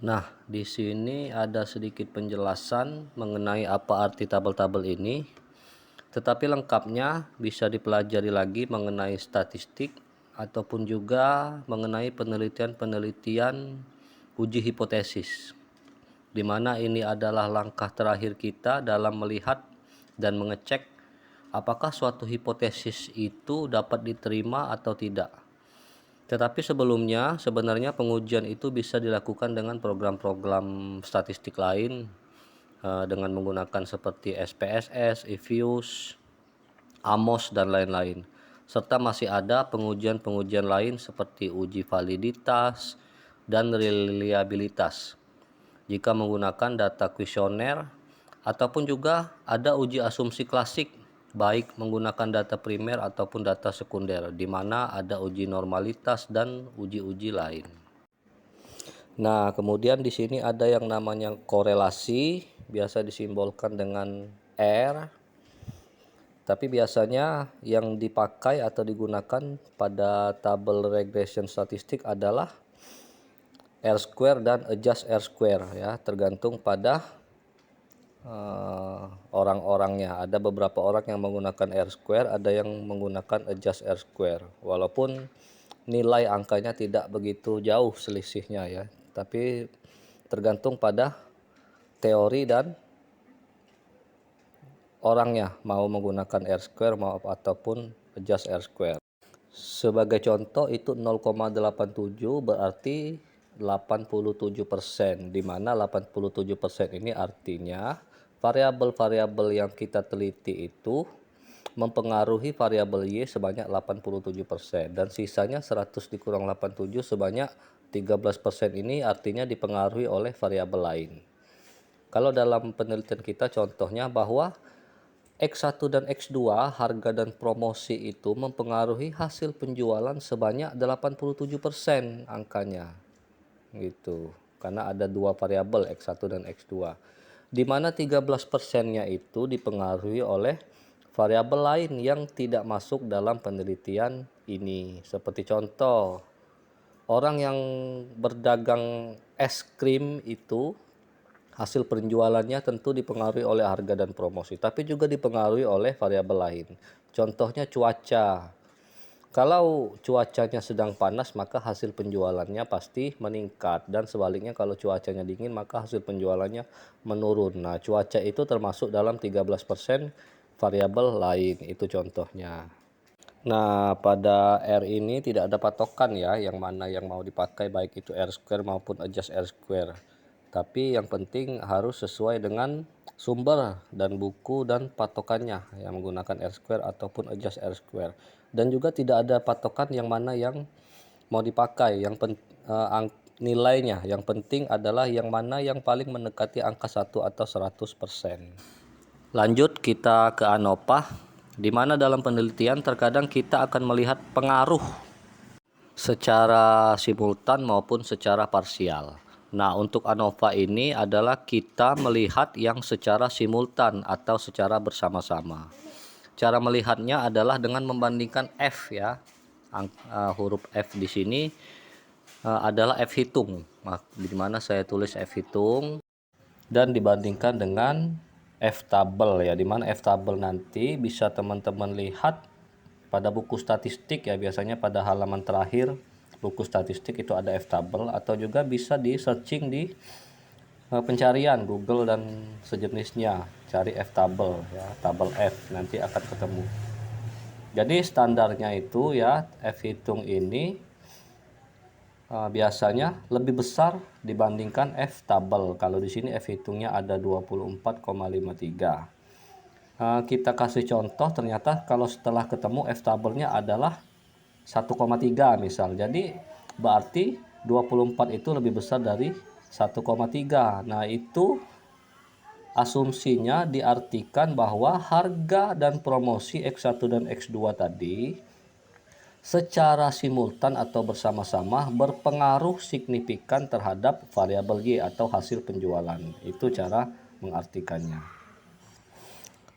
Nah, di sini ada sedikit penjelasan mengenai apa arti tabel-tabel ini, tetapi lengkapnya bisa dipelajari lagi mengenai statistik ataupun juga mengenai penelitian-penelitian uji hipotesis, di mana ini adalah langkah terakhir kita dalam melihat dan mengecek apakah suatu hipotesis itu dapat diterima atau tidak. Tetapi sebelumnya, sebenarnya pengujian itu bisa dilakukan dengan program-program statistik lain, dengan menggunakan seperti SPSS, EViews, AMOS, dan lain-lain. Serta masih ada pengujian-pengujian lain seperti uji validitas dan reliabilitas jika menggunakan data kuesioner, ataupun juga ada uji asumsi klasik baik menggunakan data primer ataupun data sekunder, di mana ada uji normalitas dan uji-uji lain. Nah, kemudian di sini ada yang namanya korelasi, biasa disimbolkan dengan R, tapi biasanya yang dipakai atau digunakan pada tabel regression statistik adalah R square dan adjust R square, ya, tergantung pada orang-orangnya. Ada beberapa orang yang menggunakan R square, ada yang menggunakan adjust R square, walaupun nilai angkanya tidak begitu jauh selisihnya, ya, tapi tergantung pada teori dan orangnya mau menggunakan R square ataupun adjust R square. Sebagai contoh itu 0,87 berarti 87%, di mana 87% ini artinya variabel-variabel yang kita teliti itu mempengaruhi variabel Y sebanyak 87%, dan sisanya 100 dikurang 87 sebanyak 13% ini artinya dipengaruhi oleh variabel lain. Kalau dalam penelitian kita contohnya bahwa X1 dan X2 harga dan promosi itu mempengaruhi hasil penjualan sebanyak 87% angkanya gitu, karena ada dua variabel X1 dan X2, di mana 13%-nya itu dipengaruhi oleh variabel lain yang tidak masuk dalam penelitian ini. Seperti contoh, orang yang berdagang es krim itu hasil penjualannya tentu dipengaruhi oleh harga dan promosi, tapi juga dipengaruhi oleh variabel lain. Contohnya cuaca. Kalau cuacanya sedang panas, maka hasil penjualannya pasti meningkat, dan sebaliknya kalau cuacanya dingin, maka hasil penjualannya menurun. Nah, cuaca itu termasuk dalam 13% variabel lain, itu contohnya. Nah, pada R ini tidak ada patokan, ya, yang mana yang mau dipakai, baik itu R square maupun adjust R square. Tapi yang penting harus sesuai dengan sumber dan buku dan patokannya, yang menggunakan R square ataupun adjust R square. Dan juga tidak ada patokan yang mana yang mau dipakai, nilainya. Yang penting adalah yang mana yang paling mendekati angka 1 atau 100%. Lanjut kita ke ANOVA, di mana dalam penelitian terkadang kita akan melihat pengaruh secara simultan maupun secara parsial. Nah, untuk ANOVA ini adalah kita melihat yang secara simultan atau secara bersama-sama. Cara melihatnya adalah dengan membandingkan F, ya. Huruf F di sini adalah F hitung, di mana saya tulis F hitung, dan dibandingkan dengan F tabel, ya, di mana F tabel nanti bisa teman-teman lihat pada buku statistik, ya, biasanya pada halaman terakhir buku statistik itu ada F tabel, atau juga bisa di searching di pencarian Google dan sejenisnya, cari F tabel, ya, tabel F, nanti akan ketemu. Jadi standarnya itu, ya, F hitung ini biasanya lebih besar dibandingkan F tabel. Kalau di sini F hitungnya ada 24,53. Kita kasih contoh, ternyata kalau setelah ketemu F tabelnya adalah 1,3 misal. Jadi berarti 24 itu lebih besar dari 1,3. Nah, itu asumsinya diartikan bahwa harga dan promosi X1 dan X2 tadi secara simultan atau bersama-sama berpengaruh signifikan terhadap variabel Y atau hasil penjualan. Itu cara mengartikannya.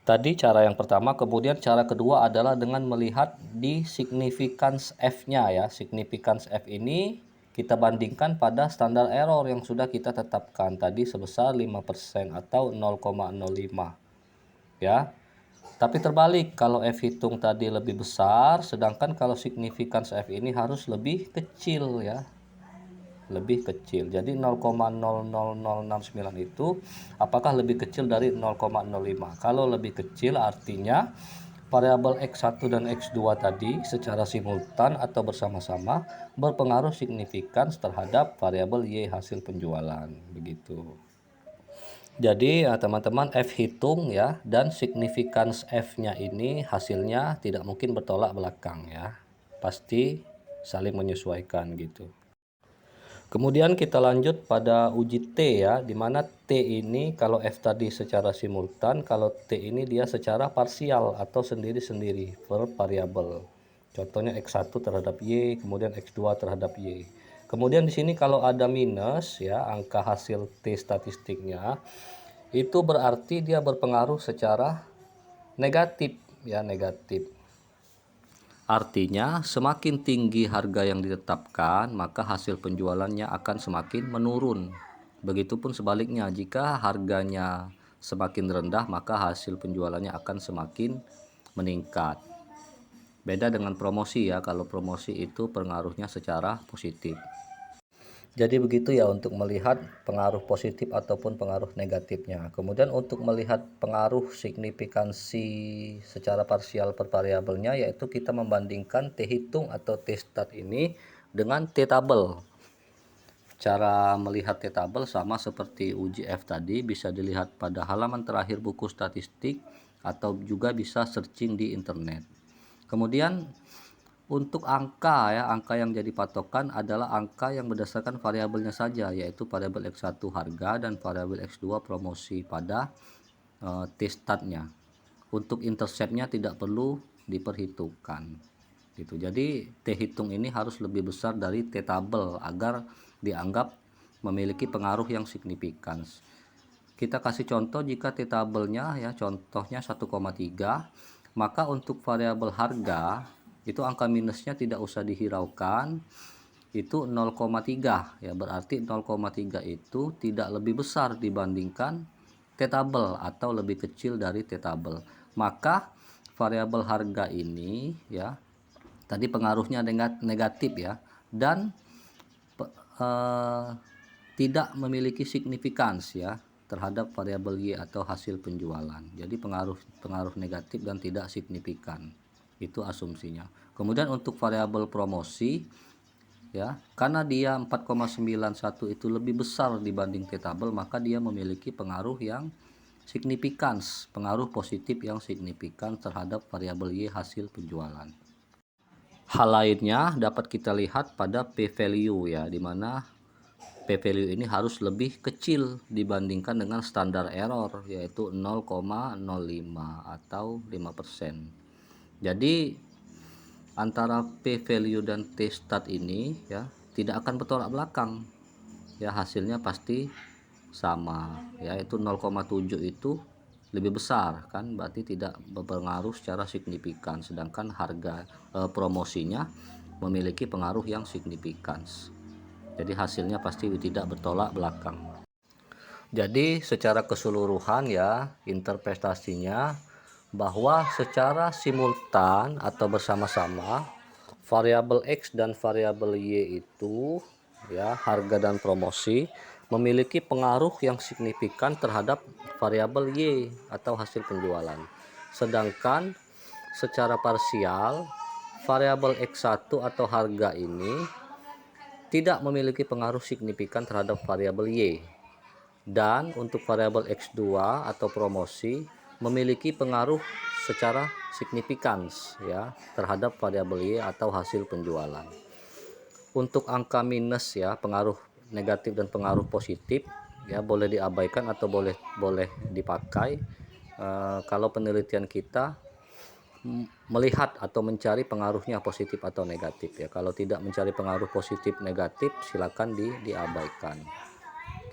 Tadi cara yang pertama, kemudian cara kedua adalah dengan melihat di significance F-nya, ya. Significance F ini kita bandingkan pada standar error yang sudah kita tetapkan tadi sebesar 5% atau 0,05 ya. Tapi terbalik, kalau F hitung tadi lebih besar, sedangkan kalau signifikans F ini harus lebih kecil ya, lebih kecil. Jadi 0,00069 itu apakah lebih kecil dari 0,05? Kalau lebih kecil artinya variabel X1 dan X2 tadi secara simultan atau bersama-sama berpengaruh signifikan terhadap variabel Y hasil penjualan, begitu. Jadi teman-teman, F hitung ya, dan signifikans F-nya ini hasilnya tidak mungkin bertolak belakang ya. Pasti saling menyesuaikan gitu. Kemudian kita lanjut pada uji T ya, dimana T ini kalau F tadi secara simultan, kalau T ini dia secara parsial atau sendiri-sendiri per variabel. Contohnya X1 terhadap Y, kemudian X2 terhadap Y. Kemudian di sini kalau ada minus ya, angka hasil T statistiknya, itu berarti dia berpengaruh secara negatif ya, negatif. Artinya, semakin tinggi harga yang ditetapkan, maka hasil penjualannya akan semakin menurun. Begitupun sebaliknya, jika harganya semakin rendah, maka hasil penjualannya akan semakin meningkat. Beda dengan promosi ya, kalau promosi itu pengaruhnya secara positif. Jadi begitu ya untuk melihat pengaruh positif ataupun pengaruh negatifnya. Kemudian untuk melihat pengaruh signifikansi secara parsial per variabelnya, yaitu kita membandingkan T hitung atau T stat ini dengan T tabel. Cara melihat T tabel sama seperti uji F tadi, bisa dilihat pada halaman terakhir buku statistik atau juga bisa searching di internet. Kemudian untuk angka ya, angka yang jadi patokan adalah angka yang berdasarkan variabelnya saja, yaitu variabel X1 harga dan variabel X2 promosi pada T statnya. Untuk interceptnya tidak perlu diperhitungkan gitu. Jadi T hitung ini harus lebih besar dari T tabel agar dianggap memiliki pengaruh yang signifikan. Kita kasih contoh, jika T tabelnya ya contohnya 1,3, maka untuk variabel harga itu angka minusnya tidak usah dihiraukan, itu 0,3 ya, berarti 0,3 itu tidak lebih besar dibandingkan T tabel atau lebih kecil dari T tabel. Maka variabel harga ini ya tadi pengaruhnya negatif ya, dan tidak memiliki signifikans ya terhadap variabel Y atau hasil penjualan. Jadi pengaruh negatif dan tidak signifikan. Itu asumsinya. Kemudian untuk variabel promosi ya, karena dia 4,91 itu lebih besar dibanding T tabel, maka dia memiliki pengaruh yang signifikan, pengaruh positif yang signifikan terhadap variabel Y hasil penjualan. Hal lainnya dapat kita lihat pada P value ya, dimana P value ini harus lebih kecil dibandingkan dengan standar error, yaitu 0,05 atau 5%. Jadi antara P value dan T stat ini ya tidak akan bertolak belakang ya, hasilnya pasti sama, yaitu 0,7 itu lebih besar kan, berarti tidak berpengaruh secara signifikan, sedangkan harga promosinya memiliki pengaruh yang signifikan. Jadi hasilnya pasti tidak bertolak belakang. Jadi secara keseluruhan ya, interpretasinya bahwa secara simultan atau bersama-sama variabel X dan variabel Y itu ya, harga dan promosi memiliki pengaruh yang signifikan terhadap variabel Y atau hasil penjualan. Sedangkan secara parsial variabel X1 atau harga ini tidak memiliki pengaruh signifikan terhadap variabel Y. Dan untuk variabel X2 atau promosi memiliki pengaruh secara signifikan ya terhadap variabel Y atau hasil penjualan. Untuk angka minus ya, pengaruh negatif dan pengaruh positif ya boleh diabaikan atau boleh dipakai kalau penelitian kita melihat atau mencari pengaruhnya positif atau negatif ya. Kalau tidak mencari pengaruh positif negatif, silakan diabaikan.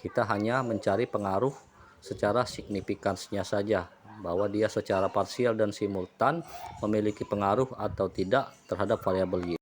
Kita hanya mencari pengaruh secara signifikansnya saja, bahwa dia secara parsial dan simultan memiliki pengaruh atau tidak terhadap variabel Y.